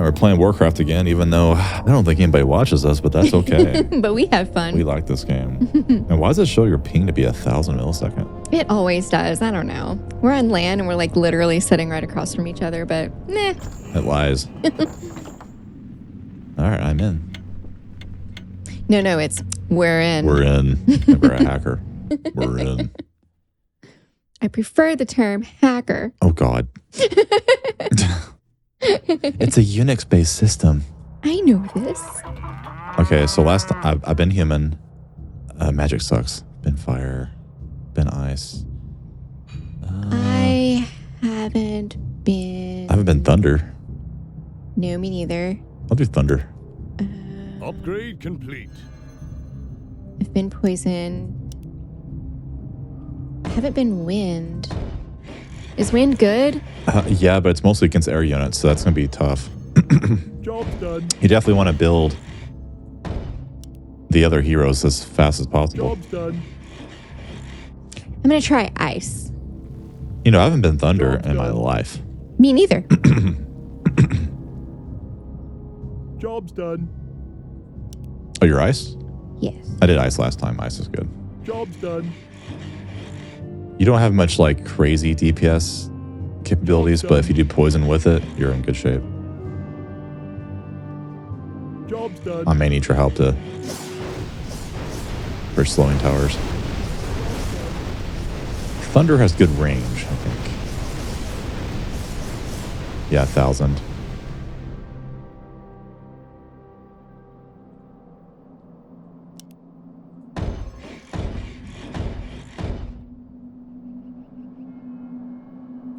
we're playing WarCraft again, even though I don't think anybody watches us, but that's okay. But we have fun. We like this game. And why does it show your ping to be 1,000 millisecond? It always does. I don't know. We're on land and we're like literally sitting right across from each other, but nah. It lies. All right, I'm in. No, it's we're in. We're in. We're a hacker. We're in. I prefer the term hacker. Oh, God. It's a Unix-based system. I know this. Okay, so last time I've been human. Magic sucks. Been fire. Been ice. I haven't been. I haven't been thunder. No, me neither. I'll do thunder. Upgrade complete. I've been poison. I haven't been wind. Is wind good? Yeah, but it's mostly against air units, so that's going to be tough. Job's done. You definitely want to build the other heroes as fast as possible. Job's done. I'm going to try ice. You know, I haven't been thunder in my life. Me neither. Job's done. Oh, you're ice? Yes. I did ice last time. Ice is good. Job's done. You don't have much like crazy DPS capabilities, but if you do poison with it, you're in good shape. Job's done. I may need your help for slowing towers. Thunder has good range, I think. Yeah, 1,000.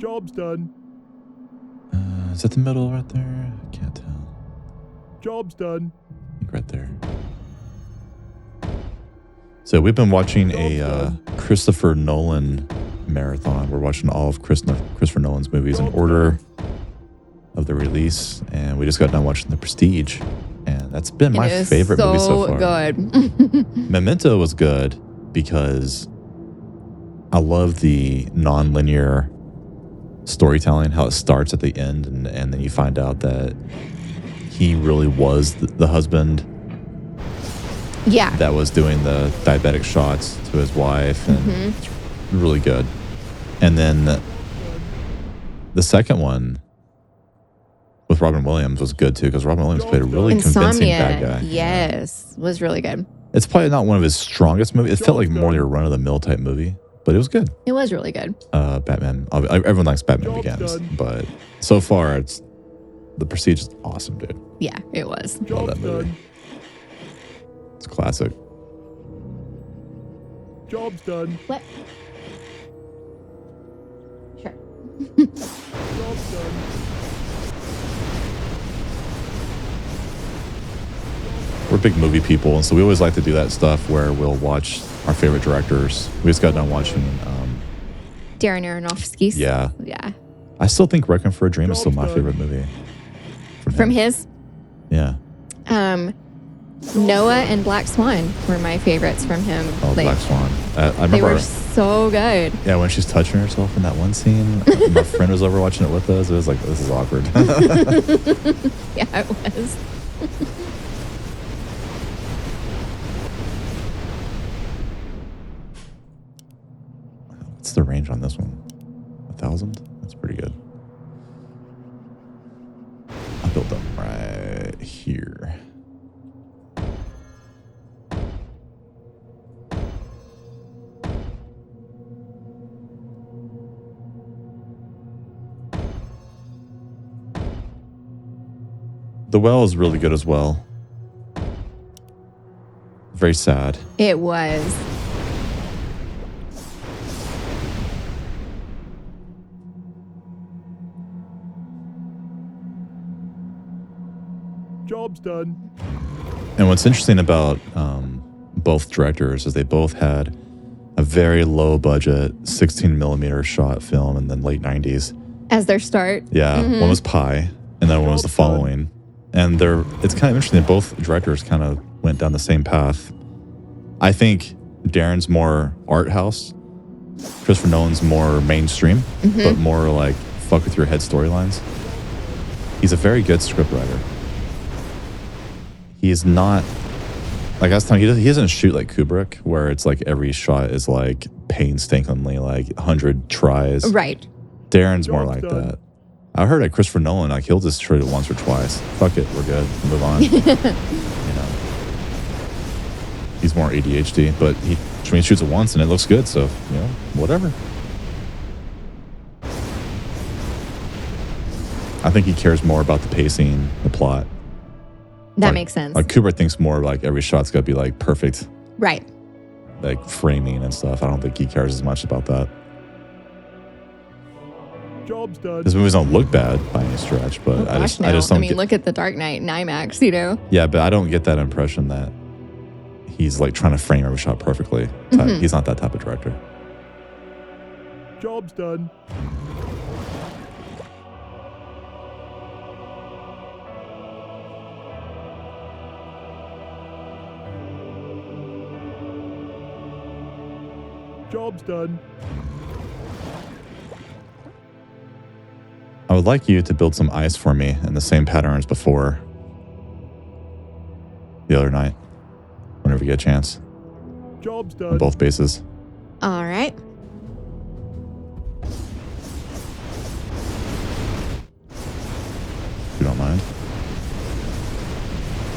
Job's done. Is that the middle right there? I can't tell. Job's done. I think right there. So we've been watching a Christopher Nolan marathon. We're watching all of Christopher Nolan's movies in order of the release, and we just got done watching The Prestige, and that's been my favorite movie so far. Good. Memento was good because I love the non-linear storytelling, how it starts at the end, and then you find out that he really was the husband. Yeah. That was doing the diabetic shots to his wife, and it's really good. And then the second one with Robin Williams was good too, because Robin Williams played a really convincing bad guy. Yes, was really good. It's probably not one of his strongest movies. It felt like more like a run-of-the-mill type movie, but it was good. It was really good. Batman. Everyone likes Batman Begins, but so far it's The Prestige is awesome, dude. Yeah, it was. Love that movie. It's classic. Job's done. What? Sure. Job's done. We're big movie people, and so we always like to do that stuff where we'll watch our favorite directors. We just got done watching Darren Aronofsky's. Yeah. Yeah. I still think Requiem for a Dream is still my favorite movie. From his? Yeah. Noah and Black Swan were my favorites from him. Oh, Black Swan. I remember. They were so good. Yeah, when she's touching herself in that one scene, my friend was over watching it with us. It was like, this is awkward. Yeah, it was. What's the range on this one? 1,000? That's pretty good. I built them right here. The well is really good as well. Very sad. It was. Job's done. And what's interesting about both directors is they both had a very low budget 16 millimeter shot film in the late 90s. As their start. Yeah. One was Pi, and then one was The Following. And it's kind of interesting that both directors kind of went down the same path. I think Darren's more art house. Christopher Nolan's more mainstream, but more like fuck with your head storylines. He's a very good scriptwriter. He is not, like I was telling you, he doesn't shoot like Kubrick, where it's like every shot is like painstakingly, like 100 tries. Right. Darren's more Job's like done. that. I heard that Christopher Nolan, like he'll just shoot it once or twice. Fuck it, we're good. Move on. You know, he's more ADHD, but he shoots it once and it looks good. So whatever. I think he cares more about the pacing, the plot. That Like- makes sense. Like Kubrick thinks more like every shot's got to be like perfect, Right. like framing and stuff. I don't think he cares as much about that. Job's done. His movies don't look bad by any stretch, but Oh, I gosh, just no. don't I mean, get. look at The Dark Knight in IMAX, you know? Yeah, but I don't get that impression that he's like trying to frame every shot perfectly. Mhm. He's not that type of director. Job's done. Job's done. I would like you to build some ice for me in the same pattern as before. The other night, whenever you get a chance, Job's on done. both bases. All right. If you don't mind.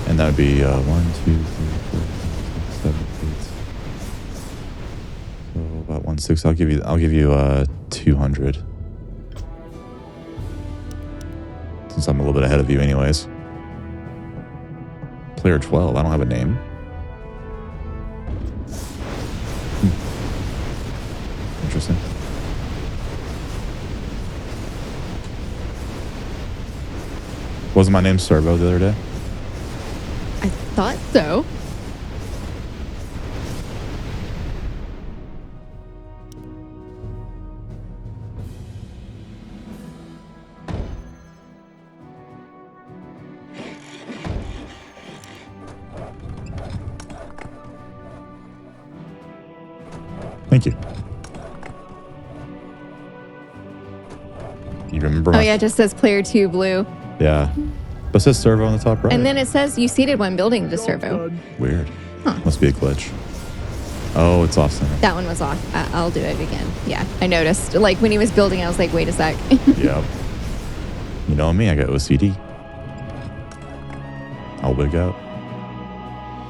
And that would be 1, 2, 3, 4, 5, 6, 7, 8. So about 1, 6. I'll give you 200. Since I'm a little bit ahead of you, anyways. Player 12. I don't have a name. Interesting. Wasn't my name Servo the other day? I thought so. Thank you. You remember? Oh, yeah, it just says player 2 blue. Yeah. But it says Servo on the top right. And then it says you seated one building to Job's servo. done. Weird. Huh. Must be a glitch. Oh, it's off center. That one was off. I'll do it again. Yeah, I noticed. Like when he was building, I was like, wait a sec. Yeah. You know me, I got OCD. I'll wig out.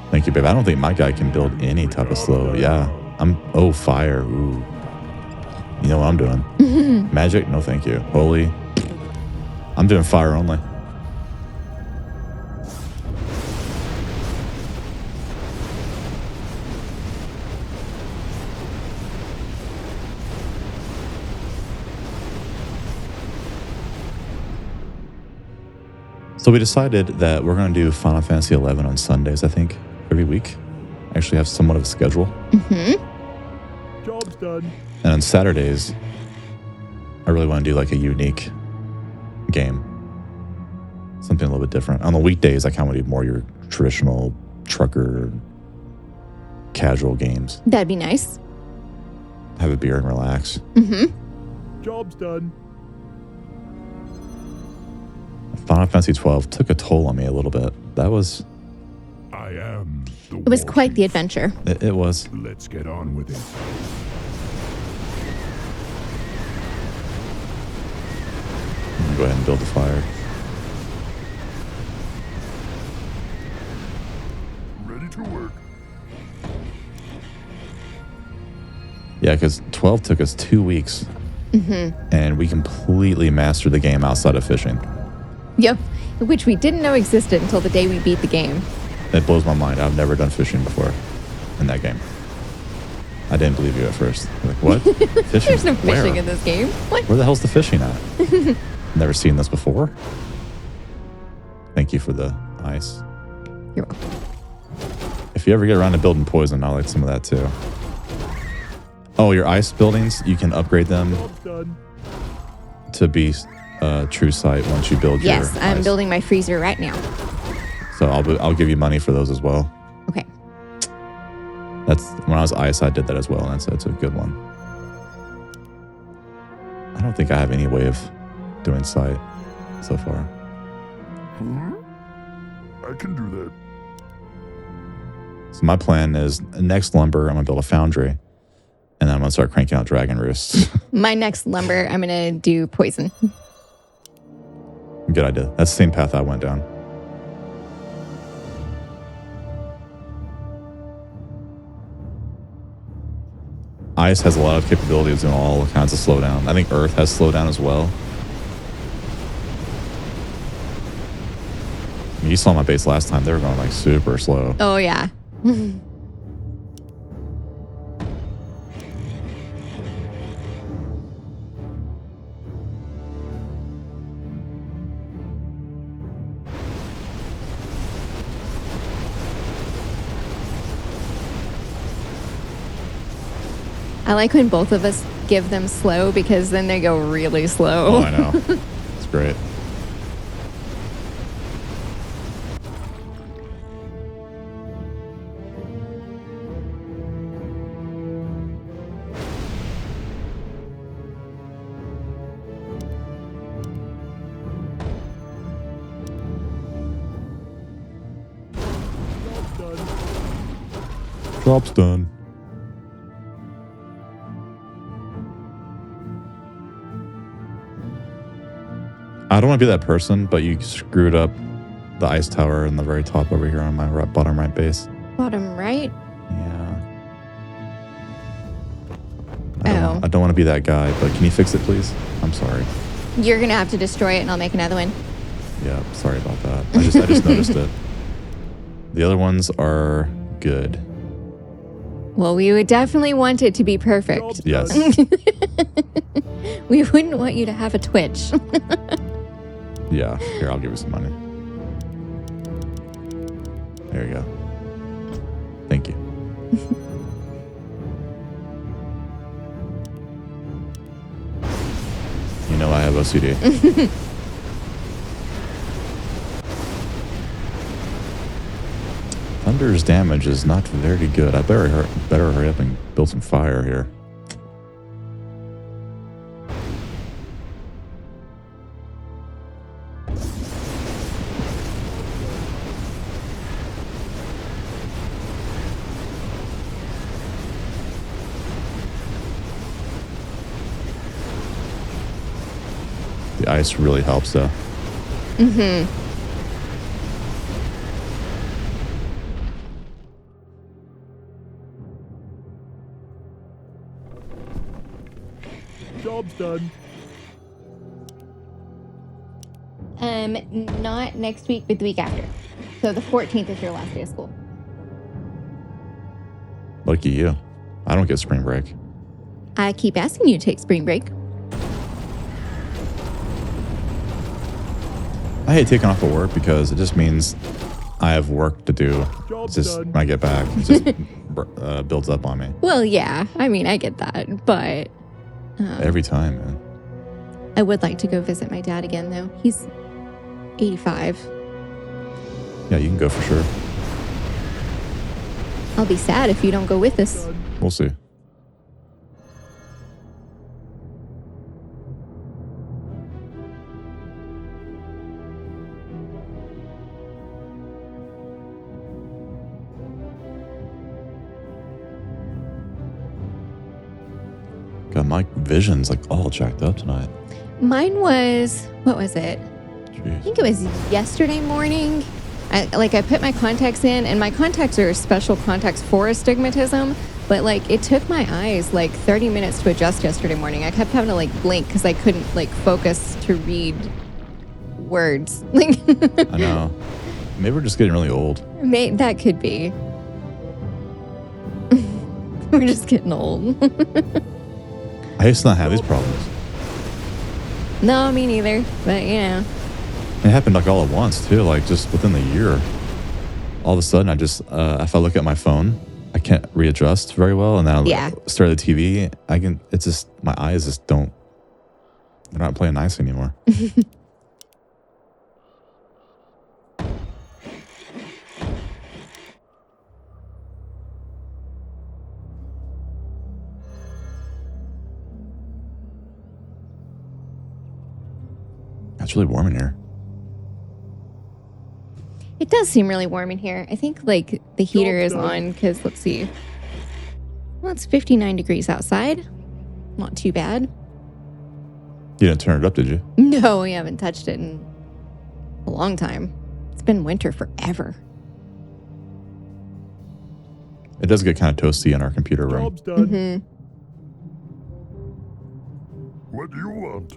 Thank you, babe. I don't think my guy can build any type of slow. Yeah. Fire. Ooh. You know what I'm doing. Magic? No, thank you. Holy. I'm doing fire only. So we decided that we're going to do Final Fantasy 11 on Sundays, I think, every week. Actually have somewhat of a schedule. Mm-hmm. Job's done. And on Saturdays, I really want to do like a unique game. Something a little bit different. On the weekdays, I kind of want to do more your traditional trucker, casual games. That'd be nice. Have a beer and relax. Mm-hmm. Job's done. Final Fantasy 12 took a toll on me a little bit. That was, I am the It was war quite the chief. adventure. it was. Let's get on with it. I'm gonna go ahead and build the fire. Ready to work. Yeah, because 12 took us 2 weeks. And we completely mastered the game outside of fishing. Yep. Which we didn't know existed until the day we beat the game. It blows my mind. I've never done fishing before in that game. I didn't believe you at first. Like, what? Fishing? There's no Where? fishing in this game. What? Where the hell's the fishing at? Never seen this before. Thank you for the ice. You're welcome. If you ever get around to building poison, I'll like some of that too. Oh, your ice buildings, you can upgrade them Job's done. to be true sight once you build your Yes, I'm ice. building my freezer right now. So I'll give you money for those as well. Okay. That's when I was ice, I did that as well, and that's a good one. I don't think I have any way of doing sight so far. I can do that. So my plan is next lumber, I'm going to build a foundry. And then I'm going to start cranking out Dragon Roosts. My next lumber, I'm going to do poison. Good idea. That's the same path I went down. Ice has a lot of capability of doing all kinds of slowdown. I think Earth has slowdown as well. I mean, you saw my base last time. They were going like super slow. Oh, yeah. I like when both of us give them slow because then they go really slow. Oh, I know. It's great. Job's done. Job's done. I don't want to be that person, but you screwed up the ice tower in the very top over here on my bottom right base. Bottom right? Yeah. Oh. I don't want to be that guy, but can you fix it, please? I'm sorry. You're going to have to destroy it and I'll make another one. Yeah, sorry about that. I just noticed it. The other ones are good. Well, we would definitely want it to be perfect. Job's Yes. done. We wouldn't want you to have a twitch. Yeah. Here, I'll give you some money. There you go. Thank you. You know I have OCD. Thunder's damage is not very good. I better hurry up and build some fire here. The ice really helps though. Mm-hmm. Job's done. Not next week, but the week after. So the 14th is your last day of school. Lucky you. I don't get spring break. I keep asking you to take spring break. I hate taking off of work because it just means I have work to do. Job's It's just done. when I get back, it just builds up on me Well, yeah, I mean, I get that, but every time, man. I would like to go visit my dad again, though. He's 85. Yeah, you can go for sure. I'll be sad if you don't go with us. Done. We'll see. God, my vision's like all jacked up tonight. Mine was, what was it? I Jeez. think it was yesterday morning. I put my contacts in, and my contacts are special contacts for astigmatism, but it took my eyes 30 minutes to adjust yesterday morning. I kept having to blink because I couldn't focus to read words. I know. Maybe we're just getting really old. That could be. We're just getting old. I used to not have these problems. No, me neither. But It happened all at once too, just within the year. All of a sudden, I just if I look at my phone, I can't readjust very well, and then I stare at the TV. It's just my eyes just don't. They're not playing nice anymore. It's really warm in here. It does seem really warm in here. I think like the heater is Job's done. on because let's see. Well, it's 59 degrees outside. Not too bad. You didn't turn it up, did you? No, we haven't touched it in a long time. It's been winter forever. It does get kind of toasty in our computer room. Job's done. Mm-hmm. What do you want?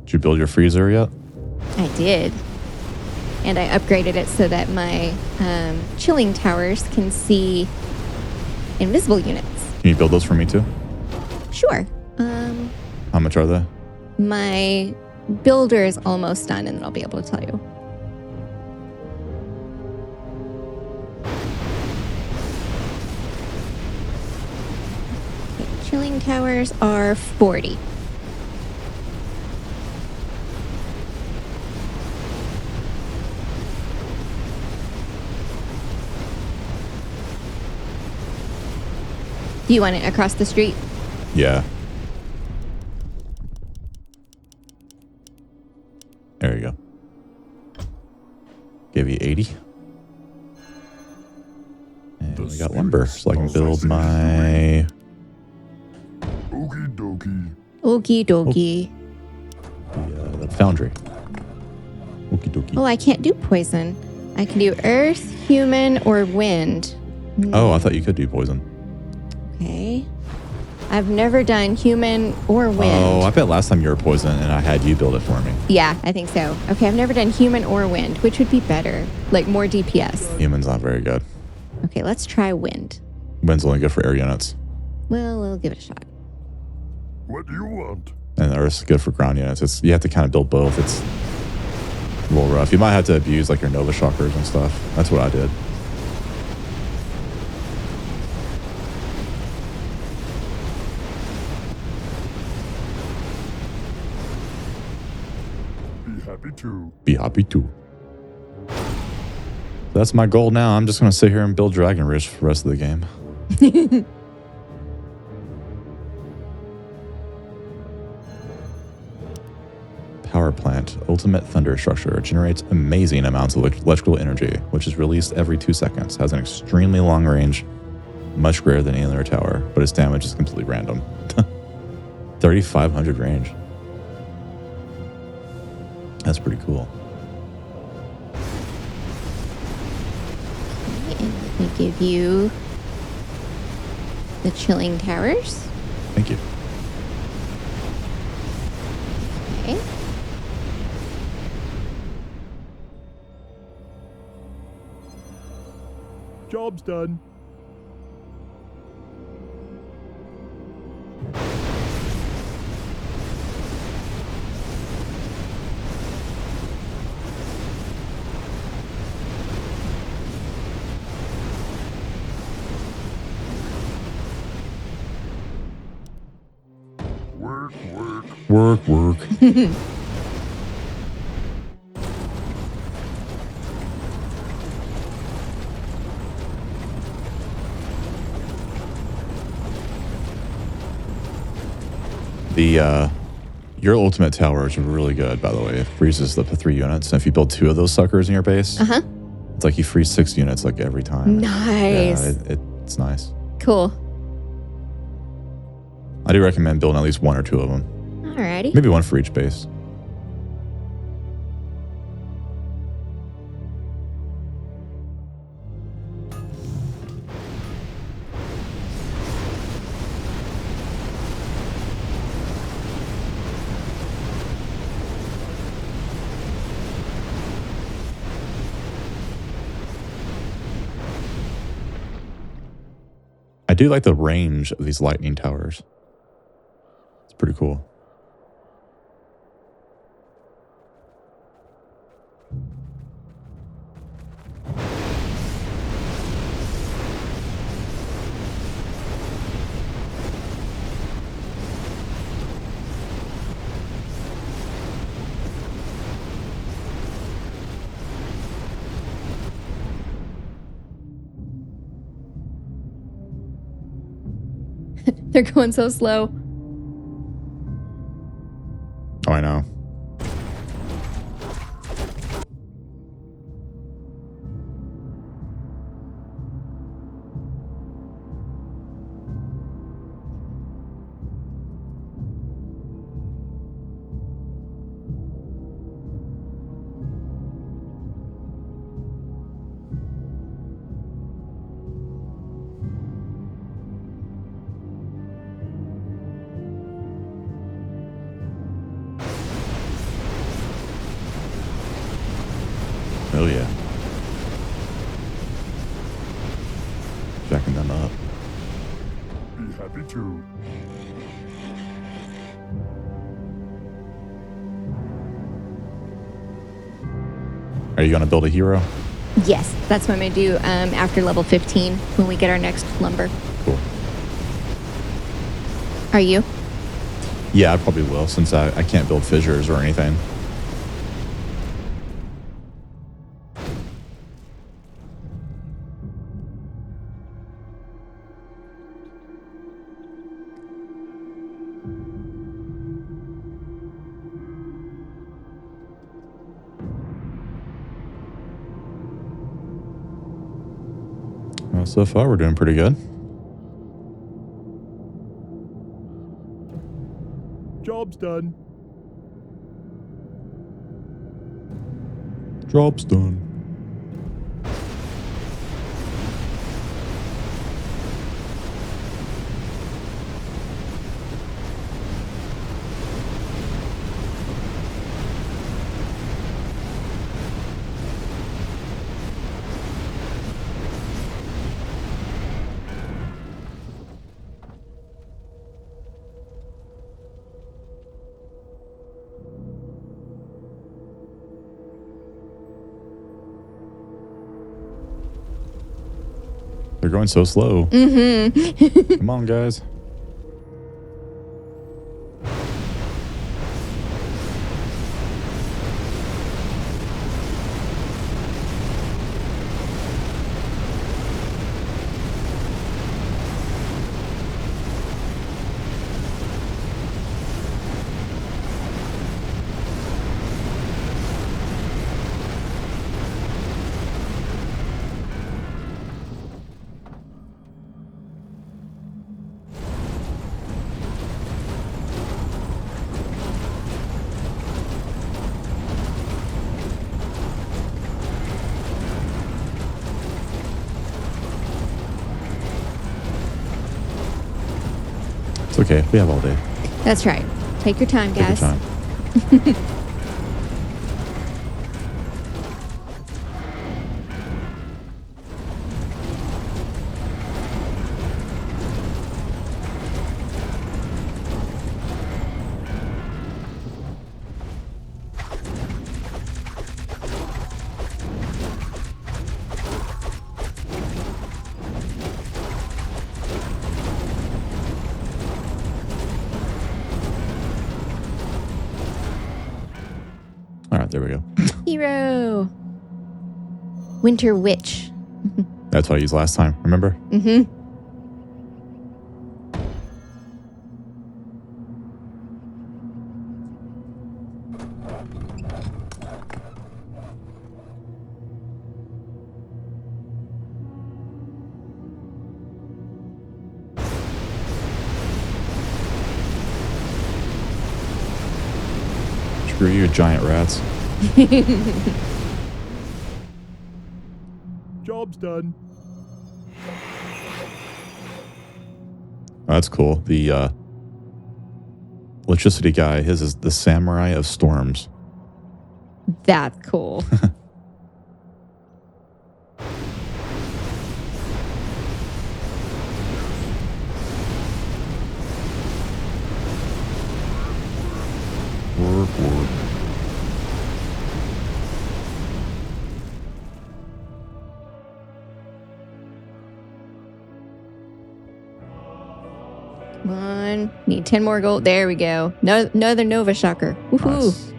Did you build your freezer yet? I did. And I upgraded it so that my chilling towers can see invisible units. Can you build those for me too? Sure. How much are they? My builder is almost done, and then I'll be able to tell you. Okay, chilling towers are 40. Do you want it across the street? Yeah. There you go. Give you 80. And we got lumber, so I can build my... Okie dokie. Okie dokie. the foundry. Okie dokie. Oh, I can't do poison. I can do earth, human, or wind. Oh, I thought you could do poison. Okay. I've never done human or wind. Oh, I bet last time you were poison and I had you build it for me. Yeah, I think so. Okay, I've never done human or wind, which would be better. Like more DPS. Human's not very good. Okay, let's try wind. Wind's only good for air units. Well, we'll give it a shot. What do you want? And Earth's good for ground units. You have to kind of build both. It's a little rough. You might have to abuse like your Nova Shockers and stuff. That's what I did. Be happy to. Be happy too. That's my goal now. I'm just going to sit here and build Dragon Roosts for the rest of the game. Power plant. Ultimate thunder structure. Generates amazing amounts of electrical energy, which is released every 2 seconds. Has an extremely long range, much greater than any other tower, but its damage is completely random. 3,500 range. That's pretty cool. Okay, and let me give you the chilling towers. Thank you. Okay. Job's done. Work, work. Work, work. Your ultimate tower is really good, by the way. It freezes up to 3 units. And if you build 2 of those suckers in your base, Uh-huh. it's like you freeze 6 units like every time. Nice. Yeah, it's nice. Cool. I do recommend building at least 1 or 2 of them. Alrighty. Maybe 1 for each base. I do like the range of these lightning towers. It's pretty cool. They're going so slow. Oh, I know. Oh, yeah. Jacking them up. Be happy to. Are you going to build a hero? Yes, that's what I'm going to do after level 15 when we get our next lumber. Cool. Are you? Yeah, I probably will, since I can't build fissures or anything. Well, so far we're doing pretty good. Job's done. Job's done. They're going so slow. Mm-hmm. Come on, guys. It's okay. We have all day. That's right. Take your time, Take your guys. time. All right, there we go. Hero. Winter Witch. That's what I used last time. Remember? Mm-hmm. Screw you, giant rats. Job's done. Oh, that's cool. The electricity guy, his is the Samurai of Storms. That's cool. Work. Come on. Need 10 more gold. There we go. No, another Nova Shocker. Woohoo. Nice.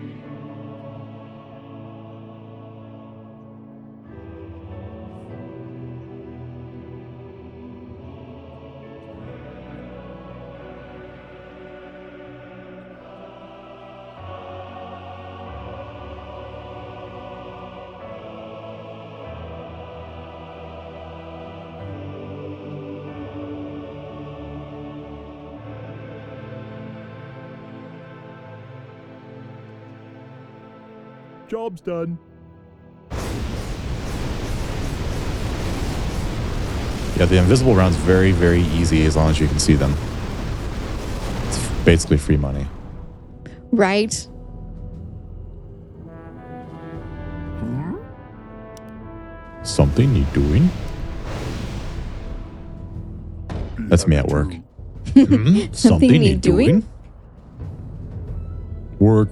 Job's done. Yeah, the invisible round's very, very easy as long as you can see them. It's basically free money. Right? Something you doing? That's me at work. Something you doing? Work.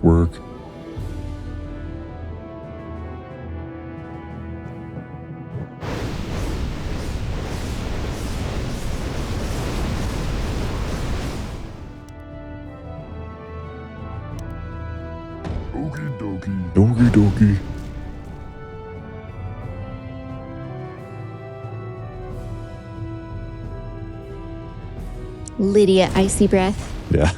Okie dokie. Okie dokie. Lydia, icy breath. Yeah.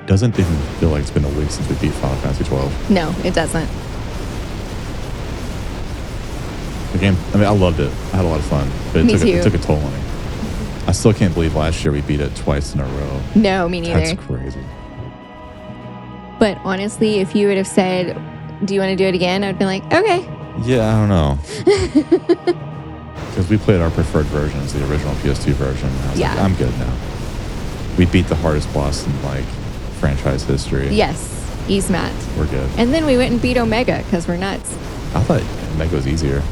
Doesn't even feel like it's been a week since we beat Final Fantasy 12. No, it doesn't. The game, I mean, I loved it. I had a lot of fun, but Me it too. took a toll on me. I still can't believe last year we beat it twice in a row. No, me neither. That's crazy. But honestly, if you would have said, do you want to do it again? I would be like, okay. Yeah, I don't know. Because we played our preferred versions, the original PS2 version. I was like, Yeah. I'm good now. We beat the hardest boss in like franchise history. Yes, East Matt. We're good. And then we went and beat Omega because we're nuts. I thought Omega was easier.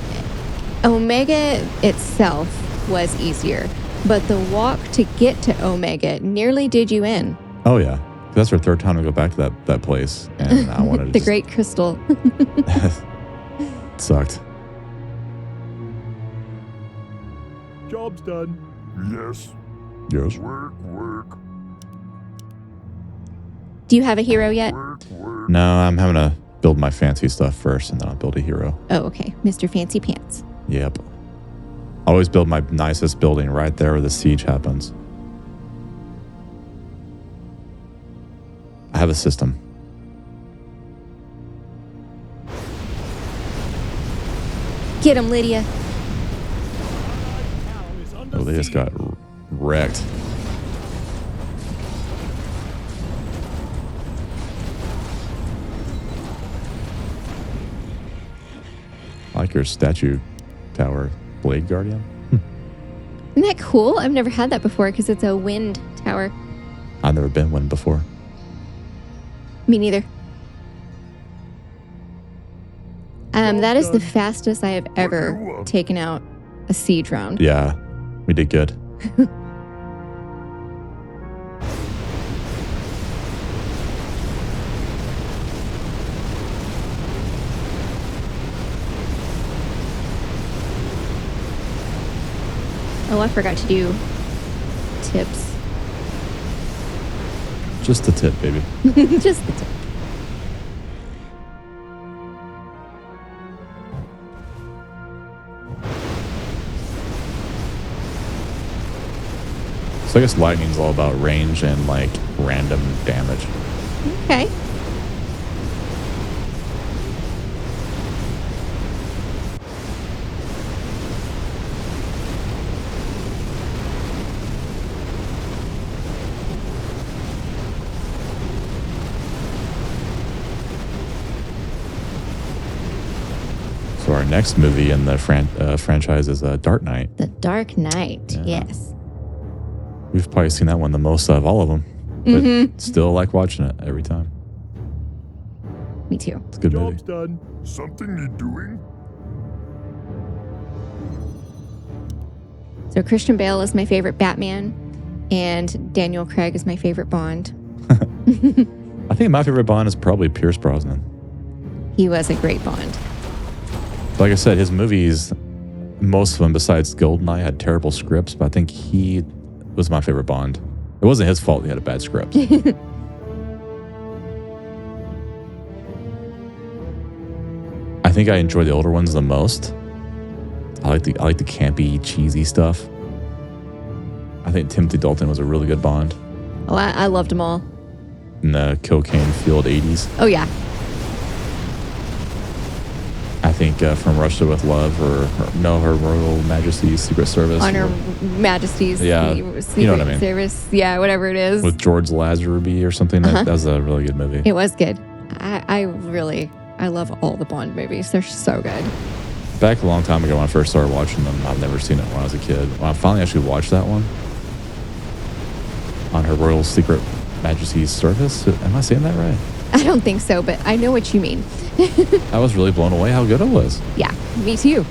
Omega itself was easier, but the walk to get to Omega nearly did you in. Oh yeah. That's our third time to go back to that place. And I wanted to The Great Crystal. It sucked. Job's done. Yes. Yes. Work. Do you have a hero yet? Work. No, I'm having to build my fancy stuff first and then I'll build a hero. Oh, okay. Mr. Fancy Pants. Yep. I always build my nicest building right there where the siege happens. I have a system. Get him, Lydia. Oh, they just got wrecked. I like your statue tower, Blade Guardian. Isn't that cool? I've never had that before because it's a wind tower. I've never been one before. Me neither. That is the fastest I have ever taken out a siege round. Yeah, we did good. Oh, I forgot to do tips. Just the tip, baby. Just the tip. So I guess lightning's all about range and like random damage. Okay. So our next movie in the franchise is Dark Knight. The Dark Knight. Yeah. Yes. We've probably seen that one the most out of all of them. But still like watching it every time. Me too. It's a good movie. Job's done. Something you doing? So Christian Bale is my favorite Batman, and Daniel Craig is my favorite Bond. I think my favorite Bond is probably Pierce Brosnan. He was a great Bond. Like I said, his movies, most of them besides Goldeneye, had terrible scripts, but I think he was my favorite Bond. It wasn't his fault he had a bad script. I think I enjoy the older ones the most. I like the campy, cheesy stuff. I think Timothy Dalton was a really good Bond Oh, I loved them all. in the cocaine-fueled 80s. Oh, yeah. I think From Russia with Love or Her Royal Majesty's Secret Service. On Her Majesty's Yeah, Secret you know what I mean. Service. Yeah, whatever it is. With George Lazenby or something. That was a really good movie. It was good. I love all the Bond movies. They're so good. Back a long time ago when I first started watching them, I've never seen it when I was a kid. When I finally actually watched that one, On Her Royal Secret Majesty's Service. Am I saying that right? I don't think so, but I know what you mean. I was really blown away how good it was. Yeah, me too.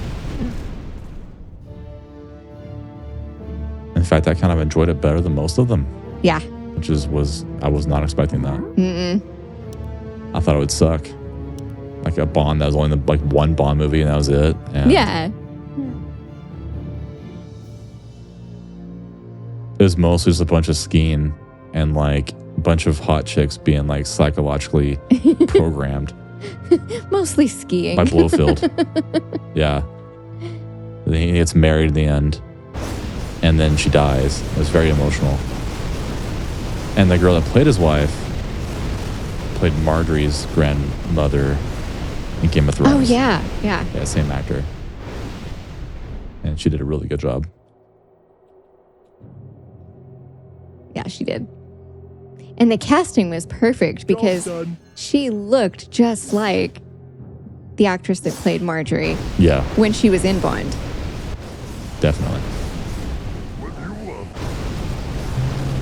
In fact, I kind of enjoyed it better than most of them, Yeah. which I was not expecting that. Mm-mm. I thought it would suck. Like a Bond that was only like one Bond movie and that was it. And Yeah. it was mostly just a bunch of skiing and like a bunch of hot chicks being like psychologically programmed Mostly skiing. by Blofeld. Yeah. Then he gets married in the end and then she dies. It was very emotional. And the girl that played his wife played Marjorie's grandmother in Game of Thrones. Oh, yeah. Yeah. Yeah, same actor. And she did a really good job. Yeah, she did. And the casting was perfect because Job done. she looked just like the actress that played Marjorie Yeah, when she was in Bond. definitely. What do you want?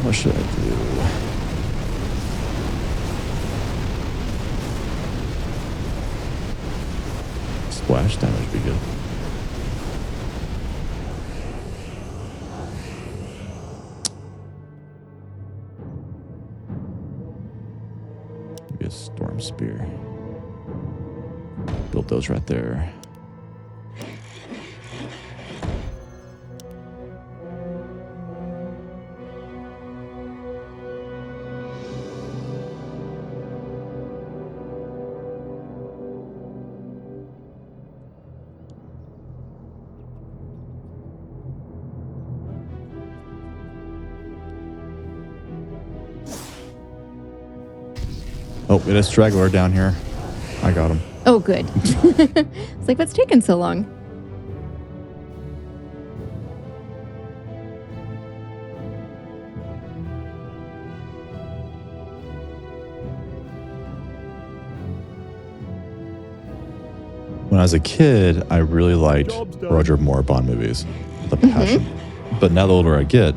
What should I do? Splash damage would be good. Maybe a storm spear. Build those right there. Oh, we had a straggler down here. I got him. Oh, good. It's like, what's taking so long? When I was a kid, I really liked Job's done. Roger Moore Bond movies. The passion. But now the older I get,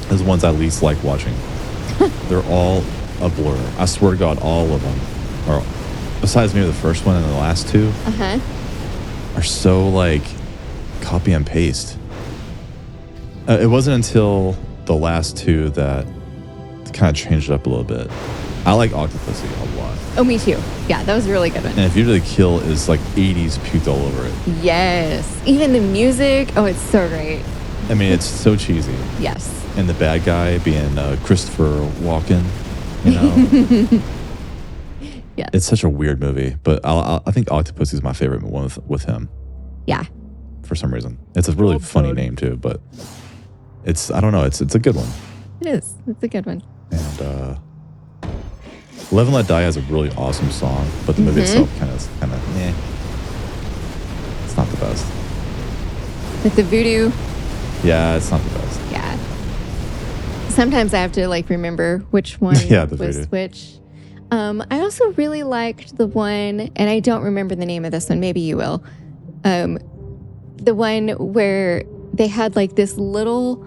those ones I least like watching. They're all a blur. I swear to God, all of them, or besides maybe the first one and the last two, Uh-huh. are so like copy and paste. It wasn't until the last two that kind of changed it up a little bit. I like Octopussy a lot. Oh, me too. Yeah, that was a really good one. And If You Really Kill is like 80s puked all over it. Yes. Even the music. Oh, it's so great. I mean, it's so cheesy. Yes. And the bad guy being Christopher Walken, you know? Yes. It's such a weird movie, but I think Octopussy is my favorite one with him Yeah. for some reason. It's a really Well funny done. name too, but I don't know, it's a good one. It is. It's a good one. And Live and Let Die has a really awesome song, but the movie itself kind of eh. It's not the best. With the voodoo. Yeah, it's not the best. Yeah. Sometimes I have to like remember which one Yeah, the was voodoo. which. I also really liked the one, and I don't remember the name of this one. Maybe you will. The one where they had like this little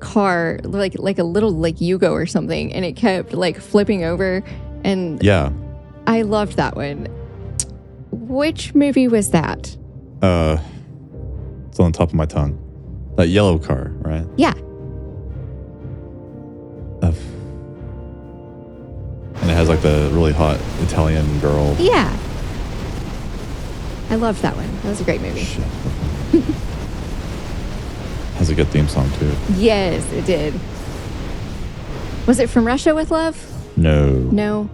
car, like a little like Yugo or something, and it kept like flipping over. And Yeah. I loved that one. Which movie was that? It's on the top of my tongue. That yellow car, right? Yeah. And it has like the really hot Italian girl. Yeah. I loved that one. That was a great movie. Shit. Has a good theme song too. Yes, it did. Was it From Russia with Love? No. No.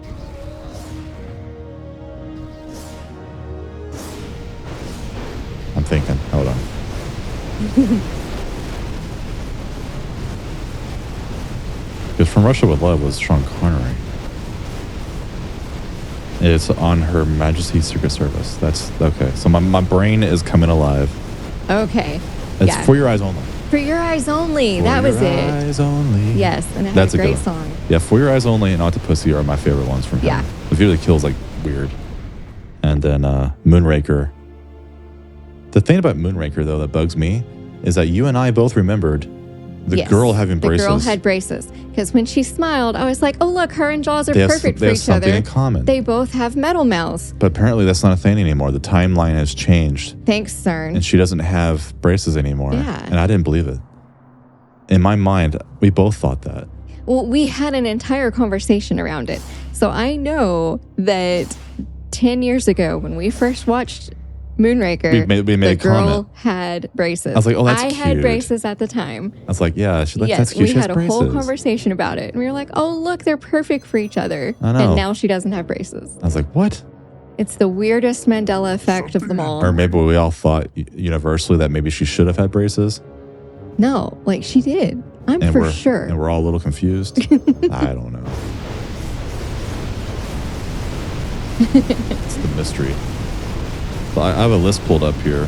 I'm thinking. Hold on. Because From Russia with Love was Sean Connery. It's on Her Majesty's Secret Service. That's okay. So my brain is coming alive. Okay. It's Yeah. For Your Eyes Only. For Your Eyes Only. For that was Your it. Eyes Only. Yes, and it had That's a a great good one. song. Yeah, For Your Eyes Only and Octopussy are my favorite ones from him. Yeah. The View to the Kill is like weird. And then Moonraker. The thing about Moonraker, though, that bugs me is that you and I both remembered the Yes, girl having braces. The girl had braces. Because when she smiled, I was like, oh, look, her and Jaws are They have- perfect they for have each something other. in common. They both have metal mouths. But apparently that's not a thing anymore. The timeline has changed. Thanks, CERN. And she doesn't have braces anymore. Yeah. And I didn't believe it. In my mind, we both thought that. Well, we had an entire conversation around it. So I know that 10 years ago, when we first watched Moonraker, We made the a girl comment. had braces. I was like, oh, that's I had cute. braces at the time. I was like, yeah, that's Yes, cute. we She has had a braces. whole conversation about it. And we were like, oh, look, they're perfect for each other. I know. And now she doesn't have braces. I was like, what? It's the weirdest Mandela effect of them all. Or maybe we all thought universally that maybe she should have had braces. No, like she did. I'm And for we're, sure. And we're all a little confused. I don't know. It's the mystery. But I have a list pulled up here.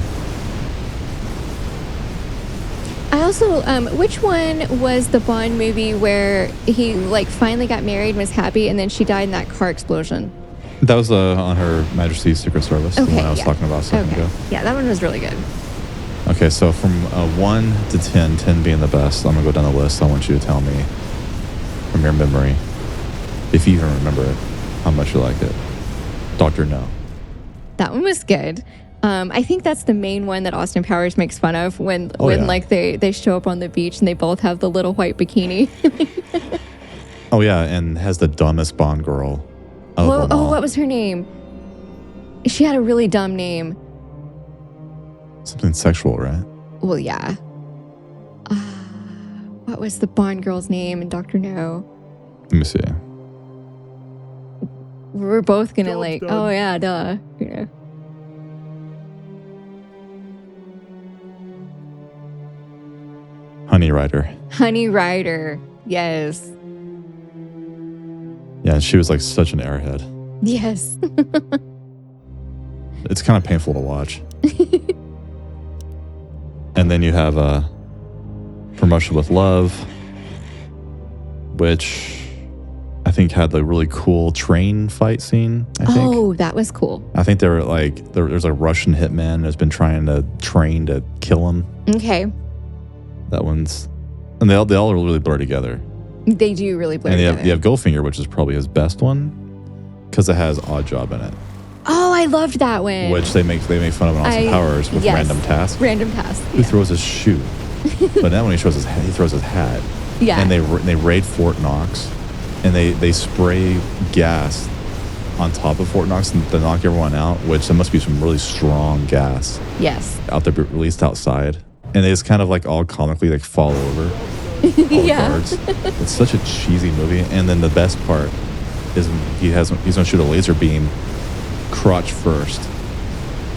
I also, which one was the Bond movie where he like finally got married and was happy, and then she died in that car explosion? That was on Her Majesty's Secret Service, the Okay, one I was yeah. talking about a second ago. Yeah, that one was really good. Okay, so from 1 to 10, 10 being the best, I'm going to go down the list. I want you to tell me from your memory, if you even remember it, how much you like it. Dr. No. That one was good. I think that's the main one that Austin Powers makes fun of when yeah. like they show up on the beach and they both have the little white bikini. Oh, yeah, and has the dumbest Bond girl of them all. What was her name? She had a really dumb name. Something sexual, right? Well, yeah. What was the Bond girl's name in Dr. No? Let me see. We're both gonna Job's like, done. oh yeah, duh. You know. Honey Rider. Honey Rider. Yes. Yeah, and she was like such an airhead. Yes. It's kind of painful to watch. And then you have From Russia with Love, which I think had the really cool train fight scene, I think. Oh, that was cool. I think they were like, there's a Russian hitman that's been trying to train to kill him. Okay. That one's, and they all really blur together. They do really blur And together. you have Goldfinger, which is probably his best one, because it has Odd Job in it, Oh, I loved that one. which they make fun of in Austin Powers with yes. random tasks. Random task. Who throws his shoe? But then when he throws his hat. Yeah. And they raid Fort Knox, and they spray gas on top of Fort Knox and to knock everyone out, which there must be some really strong gas Yes. out there released outside. And they just kind of like all comically like fall over all the Yeah. guards. It's such a cheesy movie. And then the best part is he's gonna shoot a laser beam crotch first.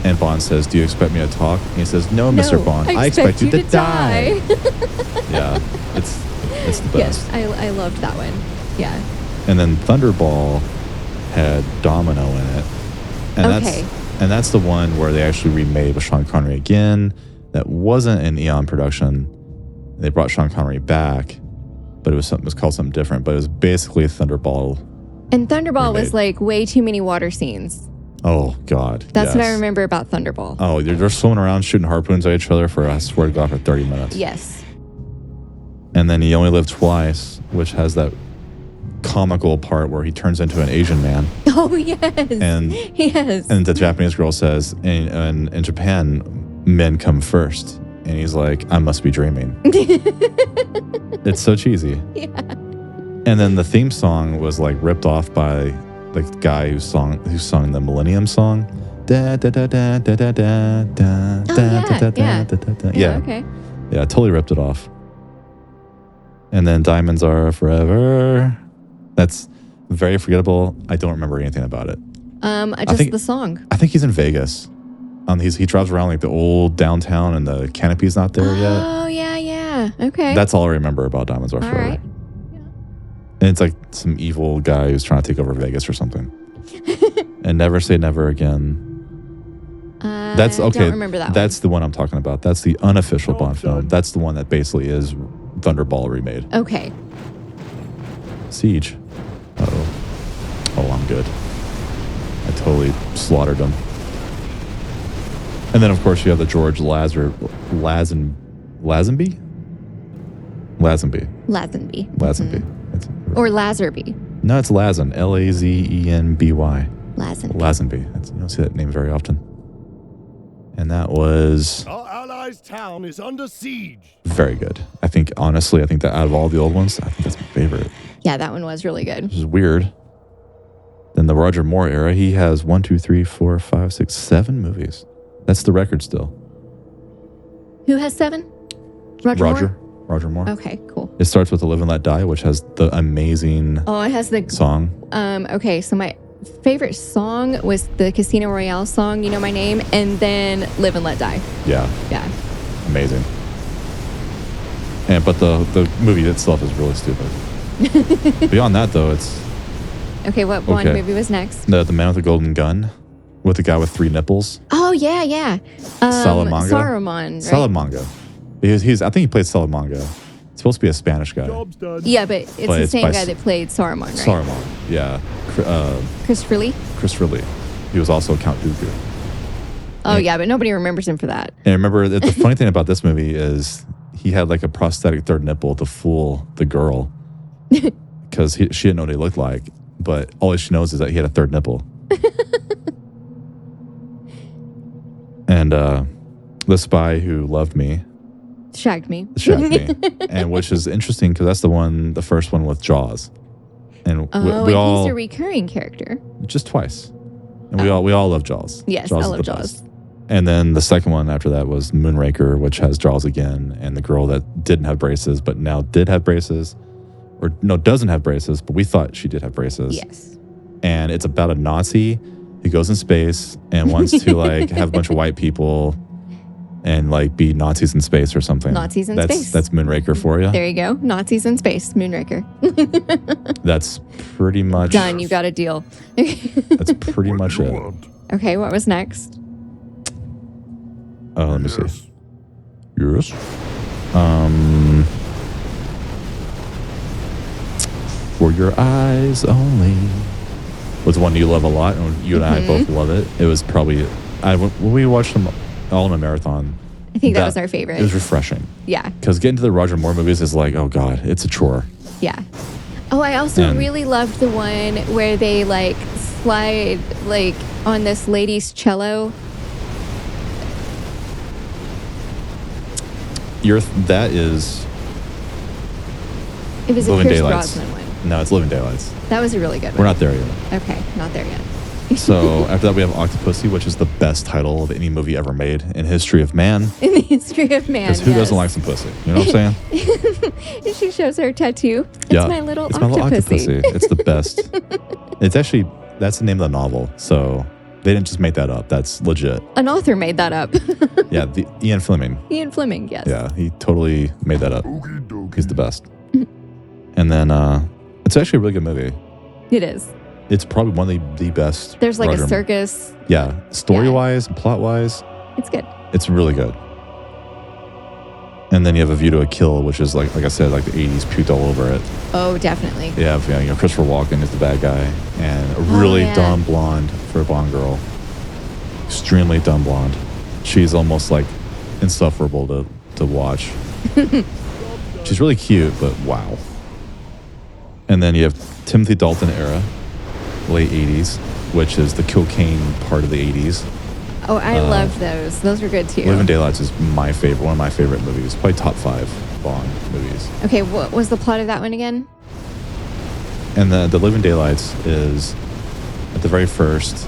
And Bond says, "Do you expect me to talk?" And he says, "No, Mr. Bond. I expect you to die." Yeah, it's the best. Yes, I loved that one. Yeah. And then Thunderball had Domino in it. And Okay. that's the one where they actually remade with Sean Connery again. That wasn't an Eon production. They brought Sean Connery back, but it was called something different. But it was basically a Thunderball. And Thunderball was Remade. like way too many water scenes. Oh God, That's what I yes. remember about Thunderball. Oh, they're swimming around shooting harpoons at each other for, I swear to God, for 30 minutes. Yes. And then You Only Live Twice, which has that comical part where he turns into an Asian man. Oh, yes. And yes. and the Japanese girl says, in Japan, men come first. And he's like, I must be dreaming. It's so cheesy. Yeah. And then the theme song was like ripped off by the guy who sung the Millennium song. Da da da da da da da da Oh, da yeah, da da yeah. da da da. Yeah. Okay. Yeah, totally ripped it off. And then Diamonds Are Forever. That's very forgettable. I don't remember anything about it. Just think- the song. I think he's in Vegas. He drives around like the old downtown and the canopy's not there yet. Oh, yeah, yeah. Okay. That's all I remember about Diamonds Are all Forever. right. And it's like some evil guy who's trying to take over Vegas or something. And Never Say Never Again. That's okay. Don't remember that That's the one I'm talking about. That's the unofficial Job Bond film. done. That's the one that basically is Thunderball remade. one. Okay. Siege. Uh-oh. Oh, I'm good. I totally slaughtered him. And then, of course, you have the George Lazenby? Lazenby. Lazenby. It's- Or Lazarby. No, it's Lazen. Lazenby. Lazenby. Lazenby. You don't see that name very often. And that was Our allies' town is under siege. very good. I think, honestly, that out of all the old ones, I think that's my favorite. Yeah, that one was really good. Which is weird. Then the Roger Moore era, he has 1, 2, 3, 4, 5, 6, 7 movies. That's the record still. Who has 7? Roger Moore? Moore. Okay, cool. It starts with The Live and Let Die, which has the amazing Oh, it has the song. okay, so my favorite song was the Casino Royale song, You Know My Name, and then Live and Let Die. Yeah, Yeah. amazing. But the movie itself is really stupid. Beyond that, though, it's Okay, what Bond Okay. movie was next? the Man with the Golden Gun with the guy with 3 nipples. Oh, yeah. Salamanca? Saruman, right? Salamanca. He's I think he played Salamanca. It's supposed to be a Spanish guy. Job's done. Yeah, but it's But the it's same by guy S- that played Saruman, right? Saruman. Yeah. Christopher Lee? Christopher Lee. He was also Count Dooku. Oh, yeah, but nobody remembers him for that. And remember, the funny thing about this movie is he had like a prosthetic third nipple to fool the girl because she didn't know what he looked like. But all she knows is that he had a third nipple. And The Spy Who Loved Me Shagged me. shagged me, and which is interesting because that's the first one with Jaws, and Oh, we and all he's a recurring character. just twice, and we all love Jaws. Yes, Jaws I is love the Jaws. best. And then the second one after that was Moonraker, which has Jaws again, and the girl that didn't have braces but now did have braces, or no, doesn't have braces, but we thought she did have braces. Yes. And it's about a Nazi who goes in space and wants to like have a bunch of white people and like be Nazis in space or something. Nazis in that's, space. That's Moonraker for you. There you go. Nazis in space. Moonraker. That's pretty much Done. You got a deal. That's pretty What much do you it. want? Okay, what was next? Oh, let me see. Yes. Yes. For Your Eyes Only was one you love a lot, and you and I both love it. It was probably when we watched them all in a marathon. I think that was our favorite. It was refreshing Yeah. because getting to the Roger Moore movies is like, oh god, it's a chore. Yeah. Oh, I also And- really loved the one where they like slide like on this lady's cello. That is It was a Living Pierce Daylights. Brosnan one. No, it's Living Daylights. That was a really good We're one. not there yet. Okay, not there yet. So after that, we have Octopussy, which is the best title of any movie ever made in history of man. In the history of man. Because who yes. doesn't like some pussy? You know what I'm saying? She shows her tattoo. It's Yeah. my little It's my little octopussy. Octopussy. It's the best. It's actually, that's the name of the novel. So they didn't just make that up. That's legit. An author made that up. Yeah, Ian Fleming. Ian Fleming, yes. Yeah, he totally made that up. Okie dokie. He's the best. And then it's actually a really good movie. It is. It's probably one of the best. There's like Roger- a circus. Yeah, story-wise, plot-wise, It's good. it's really good. And then you have A View to a Kill, which is like I said, like the 80s puked all over it. Oh, definitely. You have Christopher Walken is the bad guy, and a really yeah. dumb blonde for a Bond girl. Extremely dumb blonde. She's almost like insufferable to watch. She's really cute, but wow. And then you have Timothy Dalton era, late 80s, which is the cocaine part of the 80s. Oh, I loved those. Those were good too. Living Daylights is my favorite, one of my favorite movies. Probably top 5 Bond movies. Okay, what was the plot of that one again? And the Living Daylights is at the very first,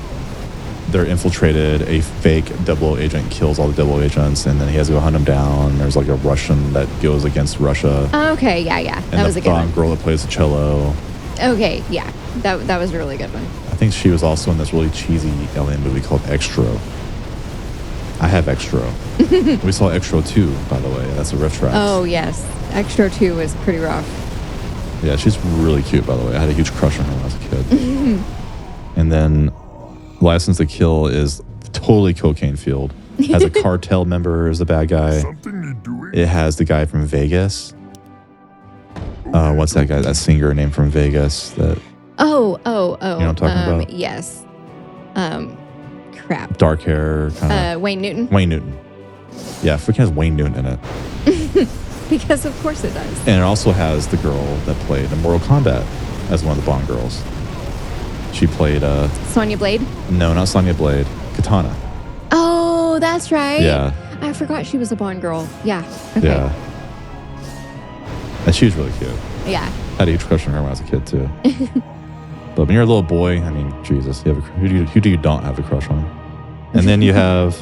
they're infiltrated. A fake 00 agent kills all the 00 agents, and then he has to go hunt him down. There's like a Russian that goes against Russia. Oh, okay, yeah. And That was the a good blonde one. girl that plays the cello. Okay, yeah. That was a really good one. I think she was also in this really cheesy alien movie called Extra. I have Extra. We saw Extra 2, by the way. That's a riff track. Oh, yes. Extra 2 was pretty rough. Yeah, she's really cute, by the way. I had a huge crush on her when I was a kid. And then License to Kill is totally cocaine fueled. Has a cartel member as the bad guy. Something need doing? It has the guy from Vegas. What's that guy? That singer name from Vegas. That Oh. You know what I'm talking about? Yes. Crap. dark hair kind of. Wayne Newton. Wayne Newton. Yeah, freaking has Wayne Newton in it. Because of course it does. And it also has the girl that played in Mortal Kombat as one of the Bond girls. She played Sonya Blade. no, not Sonya Blade, Katana. Oh, that's right. Yeah. I forgot she was a Bond girl. Yeah. Okay. Yeah. And she was really cute. Yeah. Had a huge crush on her when I was a kid too. But when you're a little boy, I mean, Jesus, you have who do you don't have a crush on? And then you have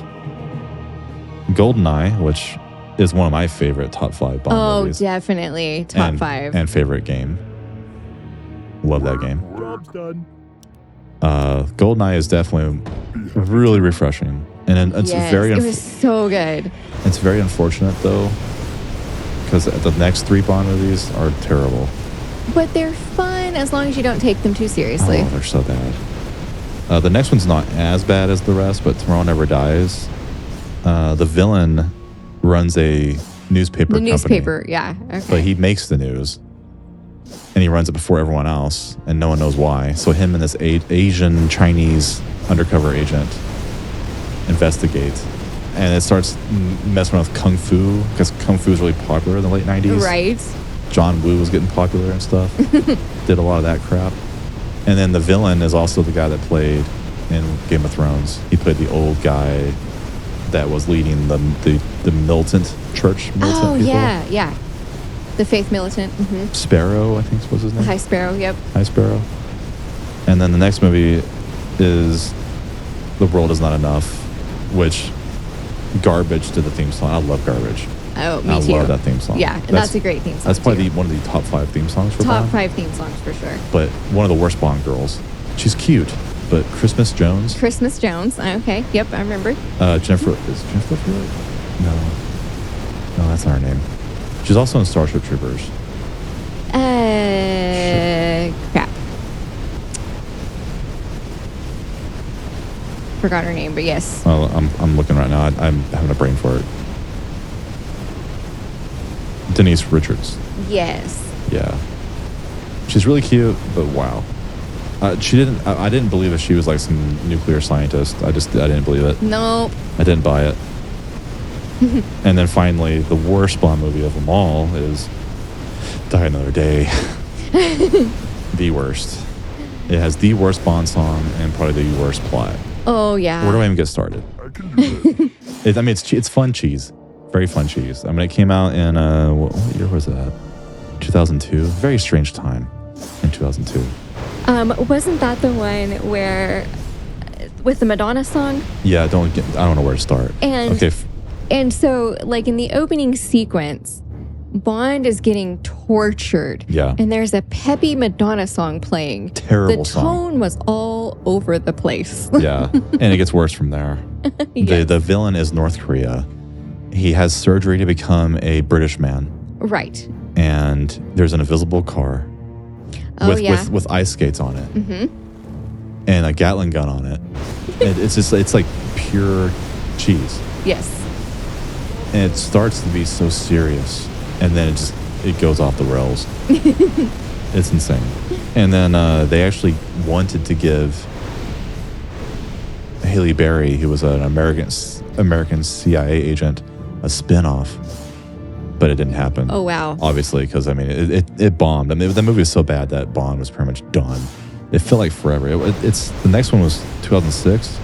GoldenEye, which is one of my favorite top 5 Bond movies. Oh, definitely top and, 5. And favorite game. Love that game. Job's done. GoldenEye is definitely really refreshing, and it's yes, very it was so good. it's very unfortunate though, because the next 3 Bond movies are terrible. But they're fun as long as you don't take them too seriously. Oh, they're so bad. The next one's not as bad as the rest, but Tomorrow Never Dies. The villain runs a newspaper The company, newspaper, yeah. Okay. but he makes the news. And he runs it before everyone else, and no one knows why. So him and this Asian Chinese undercover agent investigate, and it starts messing with kung fu, because kung fu was really popular in the late 90s. Right. John Woo was getting popular and stuff. Did a lot of that crap. And then the villain is also the guy that played in Game of Thrones. He played the old guy that was leading the militant church. Militant Oh, people. yeah. The Faith Militant. Mm-hmm. Sparrow, I think was his name. High Sparrow, yep. High Sparrow. And then the next movie is The World Is Not Enough, which garbage to the theme song. I love Garbage. Oh, me I too. love that theme song. Yeah, and that's a great theme song. That's probably too. one of the top 5 theme songs for Top Bond. 5 theme songs for sure. But one of the worst Bond girls. She's cute, but Christmas Jones. Christmas Jones. Okay, yep, I remember. Jennifer Lopez? No, that's not her name. She's also in Starship Troopers. Crap. Forgot her name, but yes. Well, I'm looking right now. I'm having a brain fart. Denise Richards. Yes. Yeah. She's really cute, but wow. I didn't believe that she was like some nuclear scientist. I didn't believe it. No. I didn't buy it. And then finally, the worst Bond movie of them all is Die Another Day. The worst. It has the worst Bond song and probably the worst plot. Oh, yeah. Where do I even get started? I can do this. It's fun cheese. Very fun cheese. I mean, it came out in, what year was that? 2002. Very strange time in 2002. Wasn't that the one where, with the Madonna song? Yeah, I don't know where to start. And okay. And so, like in the opening sequence, Bond is getting tortured. Yeah. And there's a peppy Madonna song playing. Terrible the song. The tone was all over the place. Yeah. And it gets worse from there. Yes. The villain is North Korea. He has surgery to become a British man. Right. And there's an invisible car with ice skates on it. Mm-hmm. And a Gatling gun on it. And it's like pure cheese. Yes. And it starts to be so serious, and then it goes off the rails. It's insane. And then they actually wanted to give Halle Berry, who was an American CIA agent, a spin-off, but it didn't happen. Oh, wow. Obviously, because I mean it bombed. I mean the movie was so bad that Bond was pretty much done. It felt like forever. It's the next one was 2006.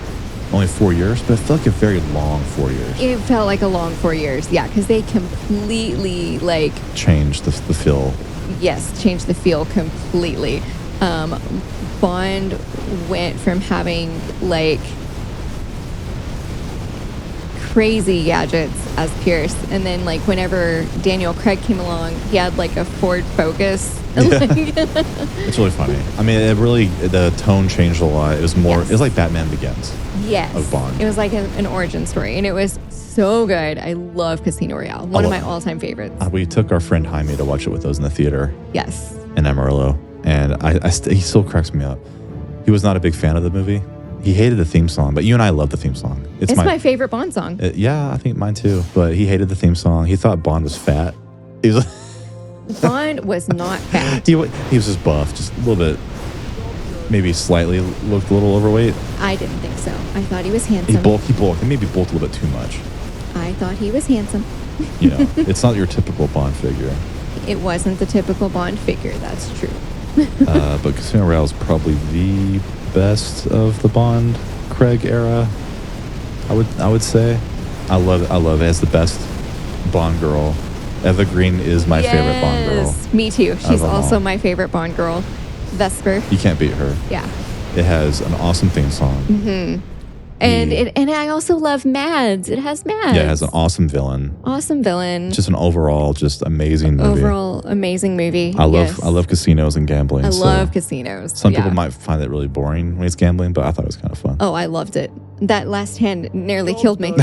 Only 4 years, but it felt like a very long 4 years. It felt like a long 4 years, yeah, because they completely, like... Changed the feel. Yes, changed the feel completely. Bond went from having, like, crazy gadgets as Pierce, and then, like, whenever Daniel Craig came along, he had, like, a Ford Focus. Yeah. It's really funny. I mean, the tone changed a lot. It was more, Yes. it was like Batman Begins. Yes. Of Bond. It was like an origin story, and it was so good. I love Casino Royale. One of my all-time favorites. We took our friend Jaime to watch it with us in the theater. Yes. in Amarillo, and he still cracks me up. He was not a big fan of the movie. He hated the theme song, but you and I love the theme song. It's my favorite Bond song. Yeah, I think mine too. But he hated the theme song. He thought Bond was fat. He was Bond was not fat. he was just buff, just a little bit, maybe slightly looked a little overweight. I didn't think so. I thought he was handsome. He bulked. He maybe bulked a little bit too much. I thought he was handsome. You know, it's not your typical Bond figure. It wasn't the typical Bond figure, that's true. But Casino Royale is probably the best of the Bond Craig era. I would say. I love it. It has the best Bond girl. Eva Green is my favorite Bond girl. Me too. She's also my favorite Bond girl. Vesper. You can't beat her. Yeah. It has an awesome theme song. Mm-hmm. And I also love Mads. It has Mads. Yeah, it has an awesome villain. Awesome villain. Just an overall amazing movie. Overall amazing movie. I love casinos and gambling. I love casinos. Some people might find it really boring when it's gambling, but I thought it was kind of fun. Oh, I loved it. That last hand nearly killed me.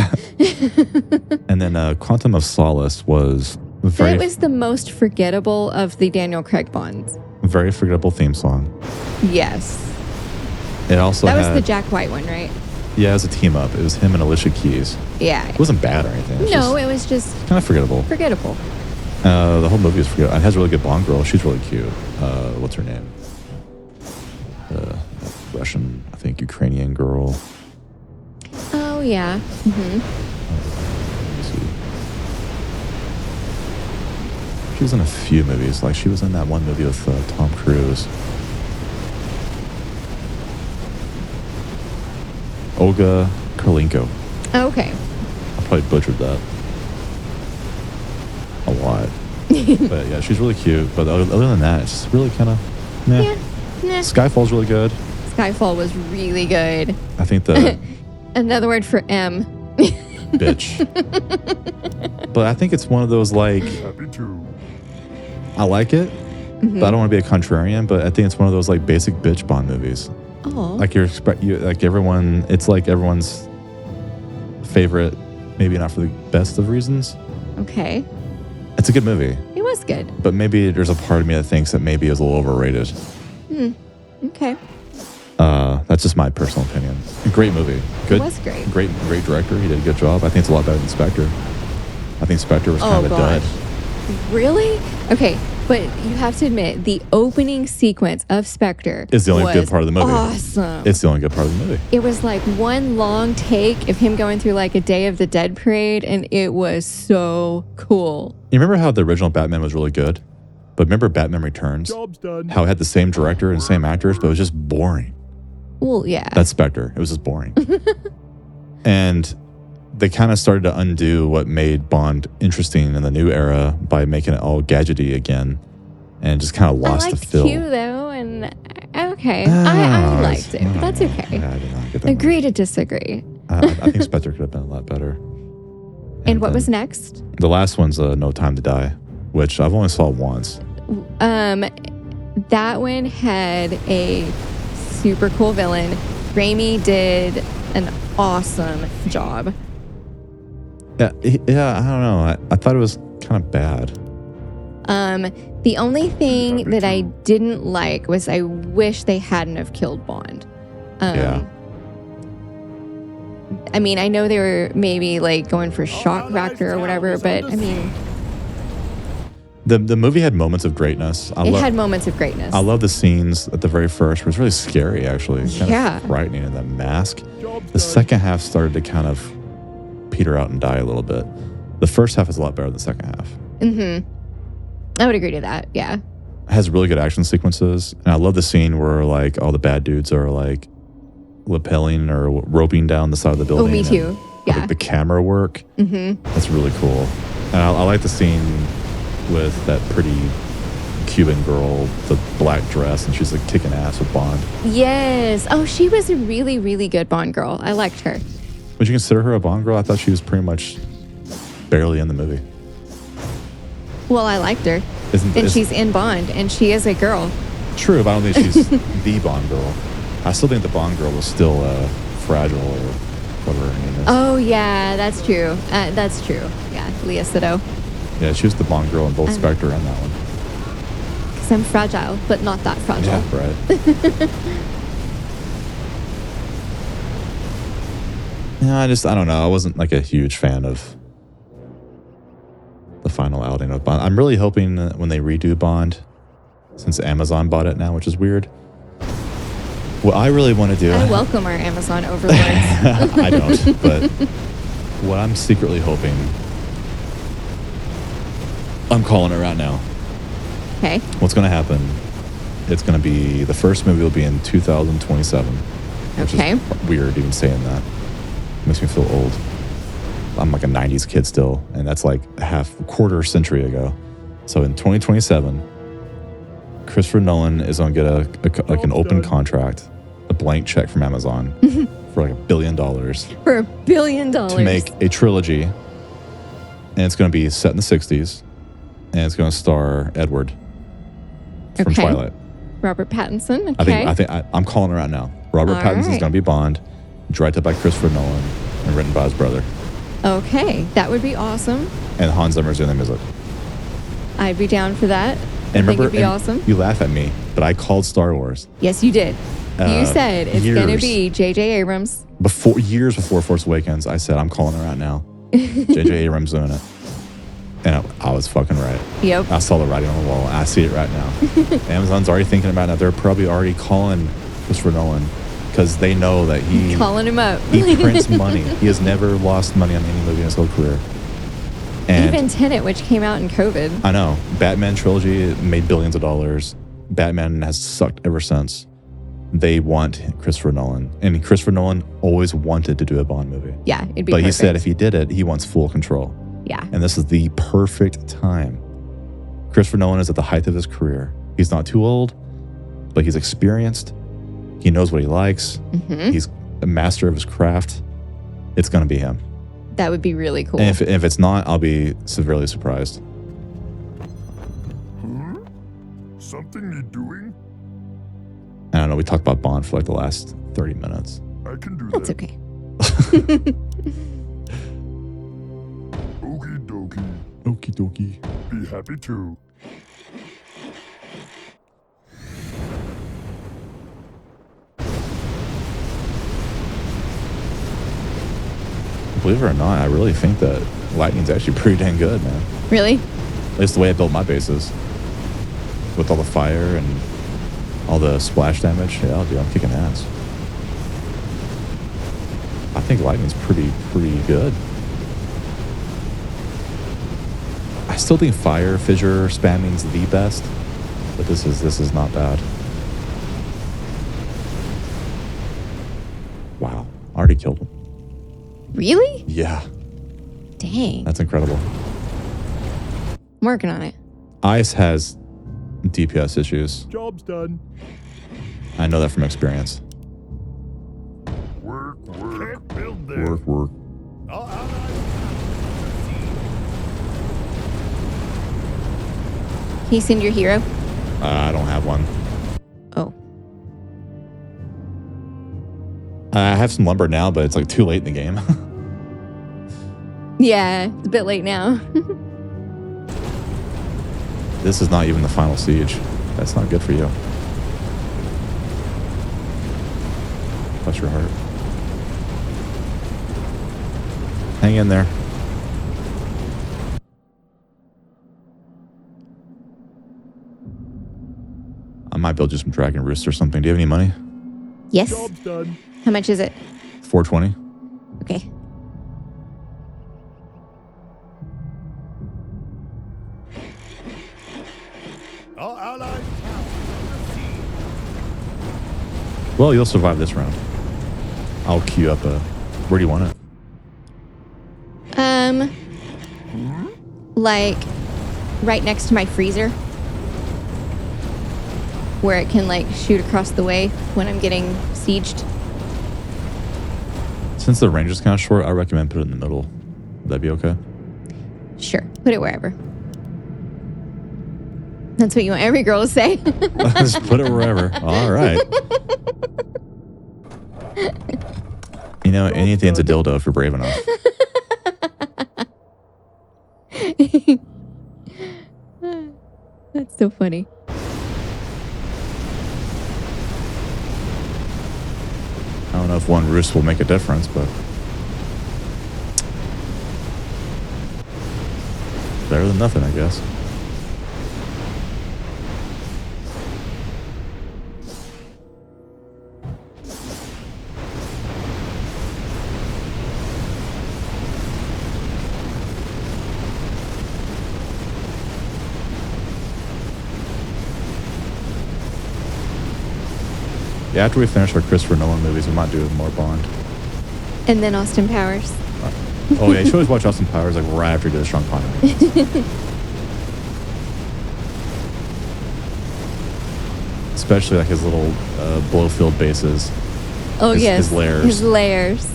And then Quantum of Solace was That was the most forgettable of the Daniel Craig Bonds. Very forgettable theme song. Yes. It also That was the Jack White one, right? Yeah, it was a team up. It was him and Alicia Keys. Yeah. It wasn't bad or anything. It was just kind of forgettable. The whole movie is forgettable. It has a really good Bond girl. She's really cute. What's her name? Russian, I think, Ukrainian girl. Oh, yeah. Mm-hmm. Let me see. She was in a few movies. Like, she was in that one movie with Tom Cruise. Olga Kurylenko. Oh, okay. I probably butchered that a lot. But yeah, she's really cute. But other than that, it's just really kind of meh. Yeah. Nah. Skyfall's really good. Skyfall was really good. I think the Another word for M. bitch. But I think it's one of those, like, Happy too. I like it, but I don't want to be a contrarian. But I think it's one of those, like, basic bitch Bond movies. Oh. Like like everyone, it's like everyone's favorite, maybe not for the best of reasons. Okay. It's a good movie, It was good. but maybe there's a part of me that thinks that maybe it was a little overrated. Okay. That's just my personal opinion. A great movie. Good. It was great. Great director. He did a good job. I think it's a lot better than Spectre. I think Spectre was kind of a dud. Really? Okay, but you have to admit, the opening sequence of Spectre It's the only was good part of the movie. Awesome. It's the only good part of the movie. It was like one long take of him going through like a Day of the Dead parade, and it was so cool. You remember how the original Batman was really good? But remember Batman Returns? Job's done. How it had the same director and same actors, but it was just boring. Well, yeah. That's Spectre. It was just boring. And they kind of started to undo what made Bond interesting in the new era by making it all gadgety again, and just kind of lost I the liked feel. Q though, and okay, I liked it, but that's okay. Yeah, I did not get that Agree much. to disagree. I think Spectre could have been a lot better. And what then was next? The last one's No Time to Die, which I've only saw once. That one had a super cool villain. Raimi did an awesome job. Yeah, I don't know. I thought it was kind of bad. The only thing that I didn't like was I wish they hadn't have killed Bond. Yeah. I mean, I know they were maybe like going for shock factor or whatever, but I mean, The movie had moments of greatness. it had moments of greatness. I love the scenes at the very first. It was really scary, actually. Kind of frightening in that mask. The second half started to kind of peter out and die a little bit. The first half is a lot better than the second half. I would agree to that. Yeah. It has really good action sequences. And I love the scene where, like, all the bad dudes are, like, lapelling or roping down the side of the building. Oh, me too. Yeah. The camera work. That's really cool. And I like the scene with that pretty Cuban girl, the black dress, and she's like kicking ass with Bond. Yes. Oh, she was a really, really good Bond girl. I liked her. Would you consider her a Bond girl? I thought she was pretty much barely in the movie. Well, I liked her. And she's in Bond, and she is a girl. True, but I don't think she's the Bond girl. I still think the Bond girl was still Fragile or whatever her name is. Oh, yeah, that's true. That's true. Yeah, Leah Sado. Yeah, she was the Bond girl in both Spectre and that one. Yes, I'm fragile, but not that fragile. Yeah, right. Yeah, I don't know. I wasn't like a huge fan of the final outing of Bond. I'm really hoping that when they redo Bond, since Amazon bought it now, which is weird. What I really want to do... I welcome our Amazon overlords. I don't, but what I'm secretly hoping... I'm calling it right now. Okay. What's going to happen, it's going to be... The first movie will be in 2027. Which Okay. is weird even saying that. Makes me feel old. I'm like a 90s kid still, and that's like a quarter century ago. So in 2027, Christopher Nolan is going to get an open contract, a blank check from Amazon for like $1 billion For $1 billion. to make a trilogy, and it's going to be set in the 60s, and it's going to star Edward from Okay. Twilight. Robert Pattinson. Okay. I'm calling it right now. Robert All Pattinson's right. going to be Bond, directed by Christopher Nolan, and written by his brother. Okay. That would be awesome. And Hans Zimmer's doing the music. I'd be down for that. And I think remember, it'd be awesome. You laugh at me, but I called Star Wars Yes, you did. You said it's going to years. be J.J. Abrams. years before Force Awakens. I said I'm calling it right now. J.J. Abrams doing it, and I was fucking right. Yep. I saw the writing on the wall. I see it right now. Amazon's already thinking about it. They're probably already calling Christopher Nolan because they know that he Calling him up. he prints money. He has never lost money on any movie in his whole career. And Even Tenet, which came out in COVID. I know. Batman trilogy made billions of dollars. Batman has sucked ever since. They want Christopher Nolan. And Christopher Nolan always wanted to do a Bond movie. Yeah, it'd be But he perfect. said if he did it, he wants full control. Yeah. And this is the perfect time. Christopher Nolan is at the height of his career. He's not too old, but he's experienced. He knows what he likes. Hmm. He's a master of his craft. It's going to be him. That would be really cool. And if it's not, I'll be severely surprised. Huh? Something you doing? I don't know. We talked about Bond for like the last 30 minutes. I can do That's that. okay. Okie dokie. Okie dokie. Be happy too. Believe it or not, I really think that Lightning's actually pretty dang good, man. Really? At least the way I built my bases. With all the fire and all the splash damage. Yeah, dude, I'm kicking ass. I think Lightning's pretty good. I still think fire fissure spamming's the best, but this is not bad. Wow, I already killed him. Really? Yeah, Dang. that's incredible. I'm working on it. Ice has DPS issues. Job's done. I know that from experience. Work. Can't build there. Work. Can you send your hero? I don't have one. Oh. I have some lumber now, but it's like too late in the game. Yeah, it's a bit late now. This is not even the final siege. That's not good for you. Bless your heart. Hang in there. I might build you some Dragon Roosts or something. Do you have any money? Yes. Job's done. How much is it? 420. Okay. All allies. Well, you'll survive this round. I'll queue up a... Where do you want it? Like right next to my freezer, where it can like shoot across the way when I'm getting sieged. Since the range is kind of short, I recommend put it in the middle. Would that be okay? Sure, put it wherever. That's what you want every girl to say. Just put it wherever. All right. You know, anything's a dildo if you're brave enough. That's so funny. if one roost will make a difference, but better than nothing, I guess. Yeah, after we finish our Christopher Nolan movies, we might do more Bond. And then Austin Powers. Oh yeah, you should always watch Austin Powers like right after you do the Strong Pond movies. Especially like his little Blowfield bases. Oh, yes. His layers. His layers.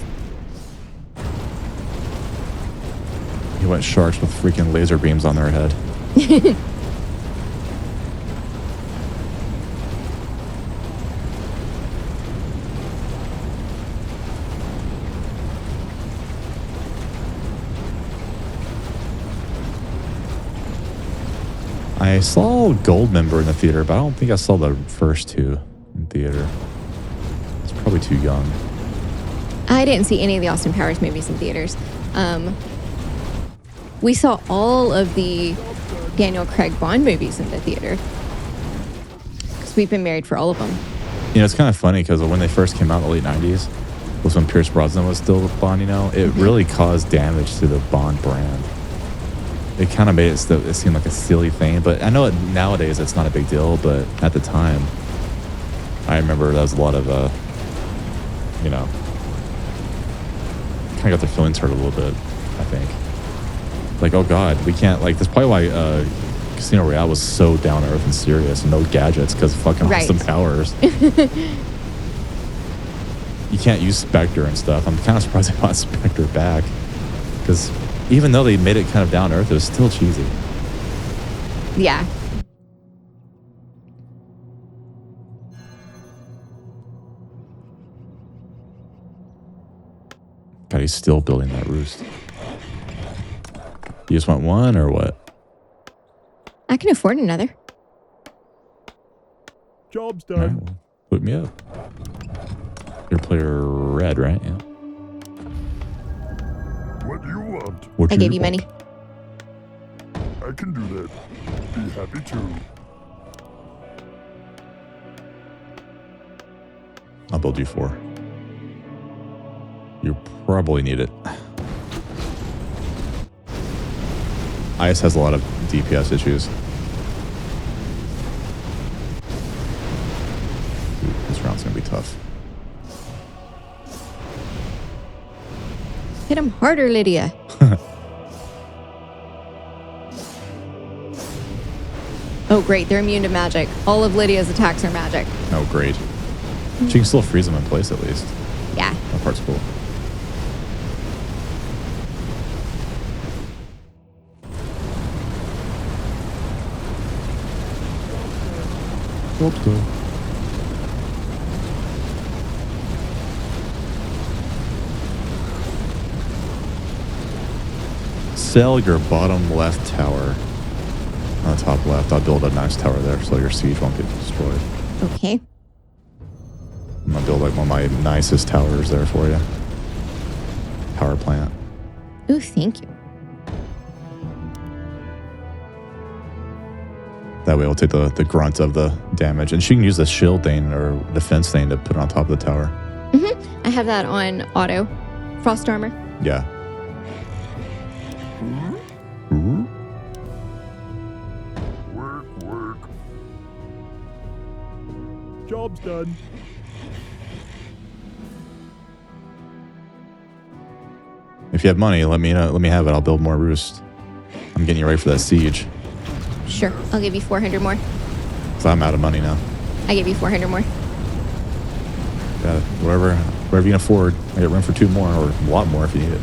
He went sharks with freaking laser beams on their head. I saw Goldmember in the theater, but I don't think I saw the first two in theater. It's probably too young. I didn't see any of the Austin Powers movies in theaters. We saw all of the Daniel Craig Bond movies in the theater. Because we've been married for all of them. You know, it's kind of funny because when they first came out in the late 90s, was when Pierce Brosnan was still Bond, you know, it really caused damage to the Bond brand. It kind of made it seem like a silly thing, but I know nowadays it's not a big deal, but at the time, I remember there was a lot of, you know, kind of got their feelings hurt a little bit, I think. Like, oh God, we can't, like, that's probably why Casino Royale was so down to earth and serious and no gadgets because fucking Austin Powers. You can't use Spectre and stuff. I'm kind of surprised they brought Spectre back because even though they made it kind of down to earth, it was still cheesy. Yeah. God, he's still building that roost. You just want one or what? I can afford another. Job's All right, done. well, put me up. You're player red, right? Yeah. What do you want? What I do gave you want? money. I can do that. Be happy to. I'll build you 4. You probably need it. ICE has a lot of DPS issues. Ooh, this round's gonna be tough. Hit him harder, Lydia. Oh, great. They're immune to magic. All of Lydia's attacks are magic. Oh, great. She can still freeze them in place at least. Yeah. That part's cool. Oops, go. Sell your bottom left tower. On the top left, I'll build a nice tower there so your siege won't get destroyed. Okay. I'm gonna build like one of my nicest towers there for you. Power plant. Ooh, thank you. That way it'll take the grunt of the damage. And she can use the shield thing or defense thing to put it on top of the tower. I have that on auto. Frost armor. Yeah. Ooh. Work. Job's done. If you have money, let me know. Let me have it. I'll build more roost. I'm getting you ready for that siege. Sure. I'll give you 400 more. So I'm out of money now. I give you 400 more. Yeah, whatever you can afford. I got room for 2 more or a lot more if you need it.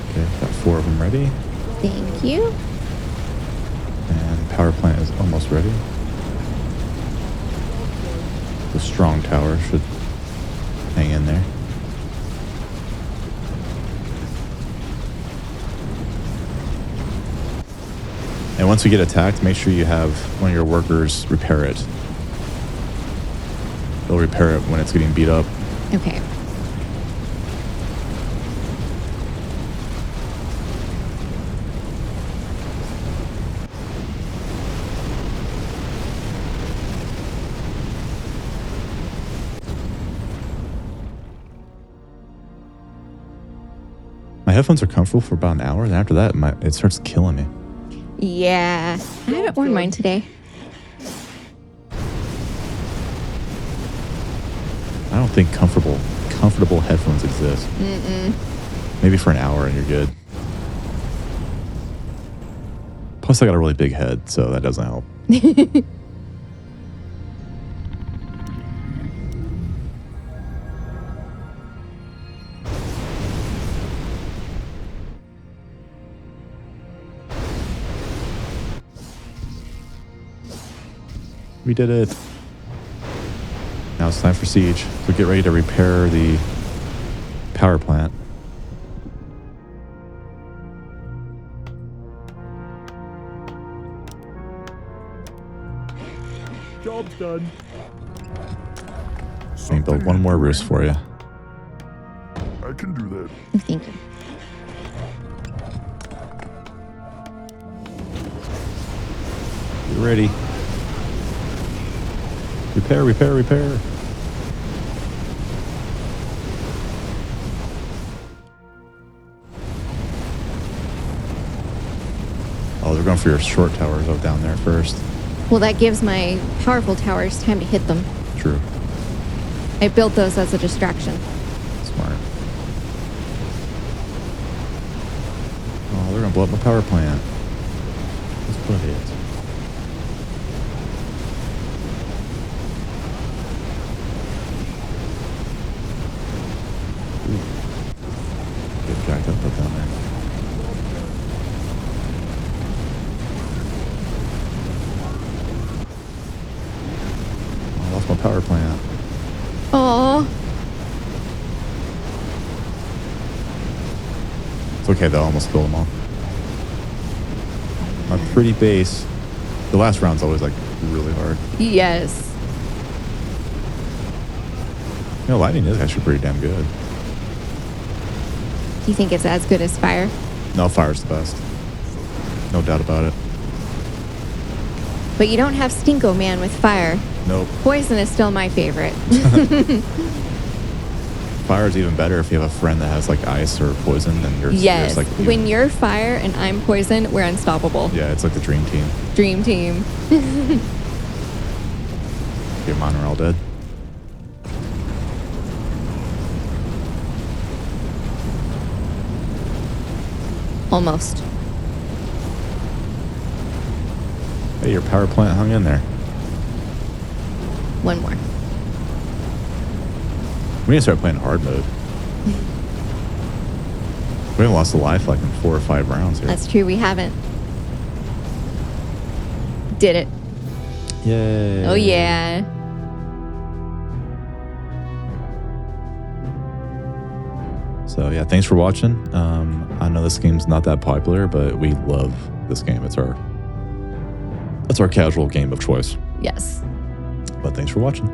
Okay, got 4 of them ready. Thank you. And power plant is almost ready. The strong tower should hang in there. And once you get attacked, make sure you have one of your workers repair it. They'll repair it when it's getting beat up. Okay. My headphones are comfortable for about an hour, and after that, it starts killing me. Yeah. I haven't worn mine today. I don't think comfortable headphones exist. Maybe for an hour and you're good. Plus, I got a really big head, so that doesn't help. We did it. Now it's time for siege. So get ready to repair the power plant. Job's done. Let me build one more roost for you. I can do that. Thank you. Get ready. Repair, repair, repair. Oh, they're going for your short towers out down there first. Well, that gives my powerful towers time to hit them. True. I built those as a distraction. Smart. Oh, they're going to blow up my power plant. Let's put it. Get jacked up down there. Oh, I lost my power plant. Oh, It's okay though, I almost killed them all. My pretty base. The last round's always like really hard. yes. You know, lightning is actually pretty damn good. Do you think it's as good as fire? No, fire's the best. No doubt about it. But you don't have Stinko Man with fire. Nope. Poison is still my favorite. Fire's even better if you have a friend that has like ice or poison, then you're Yes. like When you're fire and I'm poison, we're unstoppable. yeah, it's like the dream team. Dream team. Your mine are all dead. Almost. Hey, your power plant hung in there. One more. We need to start playing hard mode. We haven't lost a life like in 4 or 5 rounds here. That's true. We haven't. Did it. Yay. Oh, yeah. So yeah, thanks for watching. I know this game's not that popular, but we love this game. It's our casual game of choice. Yes. But thanks for watching.